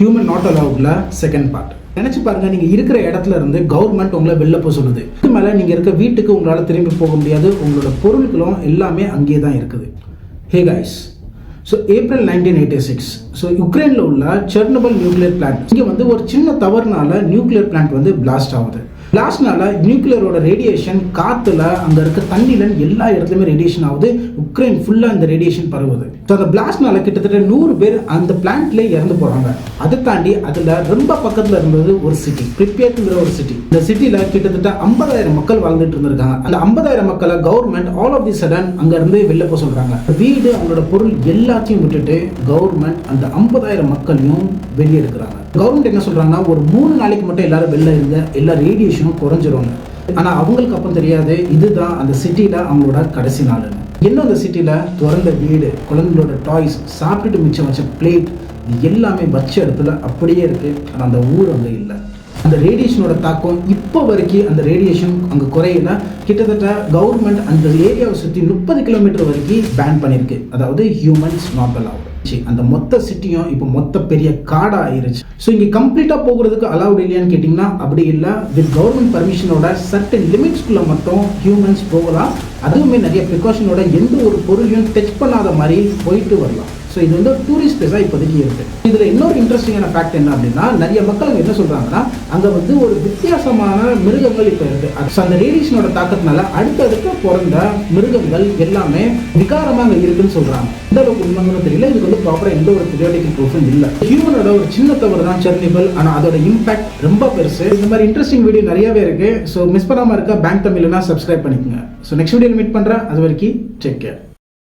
Human not அலவுட்ல second part. நினைச்சு பாருங்க, நீங்க இருக்கிற இடத்துல இருந்து கவர்மெண்ட் உங்களை வெளில போக சொல்லுது. இதுக்கு மேல நீங்க இருக்க வீட்டுக்கு உங்களால திரும்பி போக முடியாது. உங்களோட பொருட்களும் எல்லாமே அங்கேயே தான் இருக்குது. Hey guys, so April 1986 so யுக்ரைனில் உள்ள செர்னோபில் நியூக்ளியர் பிளான்ட் இங்கே ஒரு சின்ன தவறுனால நியூக்ளியர் பிளான்ட் பிளாஸ்ட் ஆகுது. பிளாஸ்ட்னால நியூக்ளியரோட ரேடியேஷன் காற்றுல அங்கே இருக்க தண்ணியில் எல்லா இடத்துலையுமே ரேடியேஷன் ஆகுது. உக்ரைன் ஃபுல்லாக அந்த ரேடியேஷன் பரவுது. ஸோ அந்த பிளாஸ்ட்னால கிட்டத்தட்ட 100 பேர் அந்த பிளான்ட்லேயே இறந்து போகிறாங்க. அதை தாண்டி அதில் ரொம்ப பக்கத்தில் இருந்தது ஒரு சிட்டி, பிரிப்பேர்ங்கிற ஒரு சிட்டி. இந்த சிட்டியில் கிட்டத்தட்ட 50,000 மக்கள் வாழ்ந்துட்டு இருந்திருக்காங்க. அந்த 50,000 மக்களை government all of the sudden அங்கேருந்து வெளில போக சொல்கிறாங்க. வீடு, அவங்களோட பொருள் எல்லாத்தையும் விட்டுட்டு கவர்மெண்ட் அந்த 50,000 மக்களையும் வெளியே எடுக்கிறாங்க. கவர்மெண்ட் என்ன சொல்கிறாங்கன்னா, ஒரு 3 நாளைக்கு மட்டும் எல்லாரும் வெளில இருங்க, எல்லா ரேடியேஷனும் குறைஞ்சிருவாங்க. ஆனால் அவங்களுக்கு அப்போ தெரியாது இதுதான் அந்த சிட்டியில் அவங்களோட கடைசி நாள்னு. இன்னும் அந்த சிட்டியில் திறந்த வீடு, குழந்தைங்களோட டாய்ஸ், சாப்பிட்டுட்டு மிச்சம் வச்ச பிளேட், இது எல்லாமே வச்ச இடத்துல அப்படியே இருக்குது. ஆனால் அந்த ஊர் அங்கே இல்லை. அந்த ரேடியேஷனோட தாக்கம் இப்போ வரைக்கும் அந்த ரேடியேஷன் அங்கே குறையில. கிட்டத்தட்ட கவர்மெண்ட் அந்த ஏரியாவை சுற்றி 30 கிலோமீட்டர் வரைக்கும் பேன் பண்ணியிருக்கு. அதாவது ஹியூமன்ஸ் நாட் அலவுட். அந்த மொத்த சிட்டியும் இப்போ மொத்த பெரிய காடா ஆயிருச்சு. ஸோ இங்கே கம்ப்ளீட்டா போகிறதுக்கு அலவுட் இல்லையான்னு கேட்டிங்கன்னா அப்படி இல்லை. வித் கவர்மெண்ட் பர்மிஷனோட சர்டன் லிமிட்ஸ்குள்ள மட்டும் ஹியூமன்ஸ் போகலாம். அதுவுமே நிறைய ப்ரிகாஷனோட எந்த ஒரு பொருளையும் டச் பண்ணாத மாதிரி போயிட்டு வரலாம். ஸோ இது டூரிஸ்ட் பிளேஸாக இப்போதைக்கு இருக்குது. இதில் இன்னொரு இன்ட்ரெஸ்டிங்கான ஃபேக்ட் என்ன அப்படின்னா, நிறைய மக்கள் என்ன சொல்கிறாங்கன்னா, அங்கே ஒரு வித்தியாசமான மிருகங்கள் இப்போ இருக்குது. ஸோ அந்த ரேடியேஷனோட தாக்கத்தினால அடுத்தடுத்து பிறந்த மிருகங்கள் எல்லாமே விகாரமாக அங்கே இருக்குன்னு சொல்கிறாங்க. எந்த அளவுக்கு உண்மைன்னு தெரியல. இதுக்கு ப்ராப்பராக எந்த ஒரு தியரிட்டிக்கல் ப்ரூஃபும் இல்லை. ஹியூமனோட ஒரு சின்ன தவறு தான் செர்னோபில். ஆனால் அதோட இம்பாக்ட் ரொம்ப பெருசு. இந்த மாதிரி இன்ட்ரெஸ்டிங் வீடியோ நிறையவே இருக்குது. ஸோ மிஸ் பண்ணாமல் இருக்க பேங்க் தமிழ்னா சப்ஸ்கிரைப் பண்ணிக்கோங்க. ஸோ நெக்ஸ்ட் வீடியோவில் மீட் பண்ணுறேன். அது வரைக்கும் டேக் கேர்.